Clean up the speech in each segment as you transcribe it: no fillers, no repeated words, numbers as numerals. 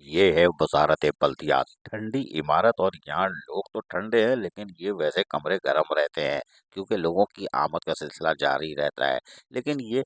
ये है वजारत बल्दियात। ठंडी इमारत और यहाँ लोग तो ठंडे हैं, लेकिन ये वैसे कमरे गर्म रहते हैं क्योंकि लोगों की आमद का सिलसिला जारी रहता है। लेकिन ये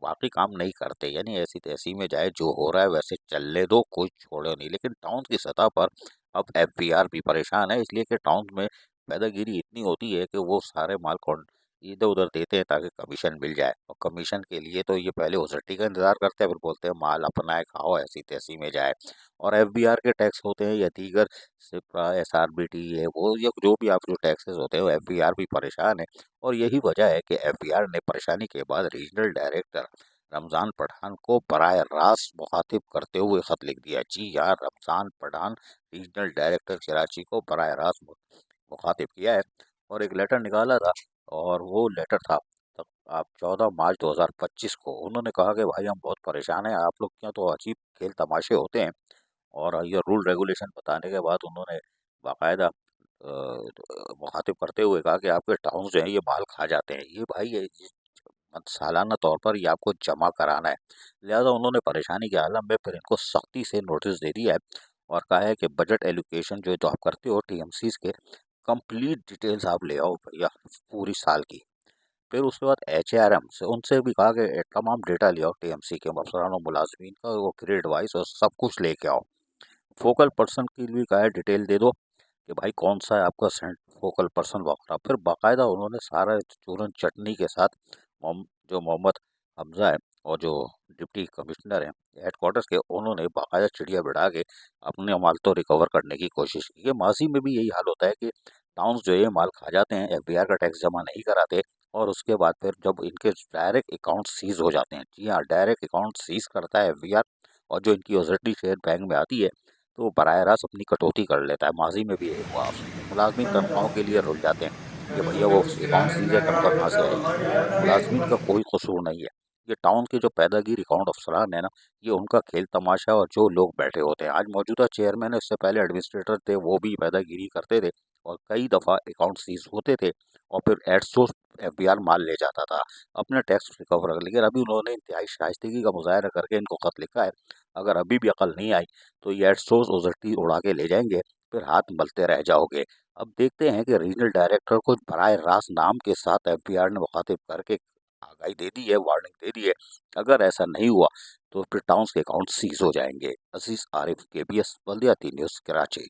वाकई काम नहीं करते, यानी ऐसी तैसी में जाए, जो हो रहा है वैसे चलने दो, कोई छोड़ो नहीं। लेकिन टाउन की सतह पर अब एफबीआर भी परेशान है, इसलिए कि टाउन में पैदागिरी इतनी होती है कि वो सारे माल कौन इधर उधर देते हैं ताकि कमीशन मिल जाए। और कमीशन के लिए तो ये पहले ओजरटी का इंतजार करते हैं, फिर बोलते हैं माल अपना है, खाओ, ऐसी तैसी में जाए। और एफबीआर के टैक्स होते हैं या दीगर सिपरा एसआरबीटी है वो, या जो भी आप जो टैक्सेस होते हैं, वो एफबीआर भी परेशान है। और यही वजह है कि एफबीआर ने परेशानी के बाद रीजनल डायरेक्टर रमजान पठान को बराह रास्त मुखातिब करते हुए खत लिख दिया। जी हाँ, रमजान पठान रीजनल डायरेक्टर कराची को बराह रास्त मुखातिब किया है और एक लेटर निकाला था। और वो लेटर था तब आप 14 मार्च 2025 को। उन्होंने कहा कि भाई हम बहुत परेशान हैं, आप लोग क्या तो अजीब खेल तमाशे होते हैं। और ये रूल रेगुलेशन बताने के बाद उन्होंने बाकायदा मुखातिब करते हुए कहा कि आपके टाउन जो हैं ये माल खा जाते हैं, ये भाई ये सालाना तौर पर ये आपको जमा कराना है। लिहाजा उन्होंने परेशानी के आलम में फिर इनको सख्ती से नोटिस दे दिया है और कहा है कि बजट एलोकेशन जो आप करते हो टीएमसीज के, कंप्लीट डिटेल्स आप ले आओ भैया पूरी साल की। फिर उसके बाद एचआरएम से उनसे भी कहा कि तमाम डेटा ले आओ टीएमसी के अफसरान और मुलाजमीन का, वो ग्रेड वाइज और सब कुछ लेके आओ। फोकल पर्सन की भी कहा है डिटेल दे दो कि भाई कौन सा है आपका फोकल पर्सन वगैरह। फिर बाकायदा उन्होंने सारा चूरन चटनी के साथ जो मोहम्मद हमजा है और जो डिप्टी कमिश्नर हैं हेडक्वार्टर्स के, उन्होंने बाकायदा चिड़िया बिठा के अपने माल तो रिकवर करने की कोशिश की। ये माजी में भी यही हाल होता है कि टाउन्स जो ये माल खा जाते हैं, एफबीआर का टैक्स जमा नहीं कराते, और उसके बाद फिर जब इनके डायरेक्ट अकाउंट सीज हो जाते हैं, जी हाँ, डायरेक्ट अकाउंट सीज करता है एफबीआर, और जो इनकी ओजरटी शेयर बैंक में आती है तो वो बराह रास्त अपनी कटौती कर लेता है। माजी में भी यही हुआ। मुलाजमीन तनख्वाहों के लिए रुल जाते हैं कि भैया वो अकाउंट सीज है, तनख्वाह कहाँ से आएगी। मुलाजमीन का कोई कसूर नहीं है। ये टाउन के जो पैदागिर अकाउंट अफसरान है ना, ये उनका खेल तमाशा, और जो लोग बैठे होते हैं, आज मौजूदा चेयरमैन है, इससे पहले एडमिनिस्ट्रेटर थे, वो भी पैदागिरी करते थे और कई दफ़ा अकाउंट सीज होते थे और फिर एडसोर्स एफबीआर माल ले जाता था अपने टैक्स रिकवर कर। लेकिन अभी उन्होंने इंतहाई शाइस्तगी का मुजाहरा करके इनको खत लिखा है, अगर अभी भी अकल नहीं आई तो ये एडसोर्स ओजरटी उड़ा के ले जाएंगे, फिर हाथ मलते रह जाओगे। अब देखते हैं कि रीजनल डायरेक्टर को बराह रास्त नाम के साथ एफबीआर ने मुखातिब करके आगाही दे दी है, वार्निंग दे दी है। अगर ऐसा नहीं हुआ तो फिर टाउन्स के अकाउंट सीज हो जाएंगे। अजीज आरिफ, केबीएस बल्दियाती न्यूज़, कराची।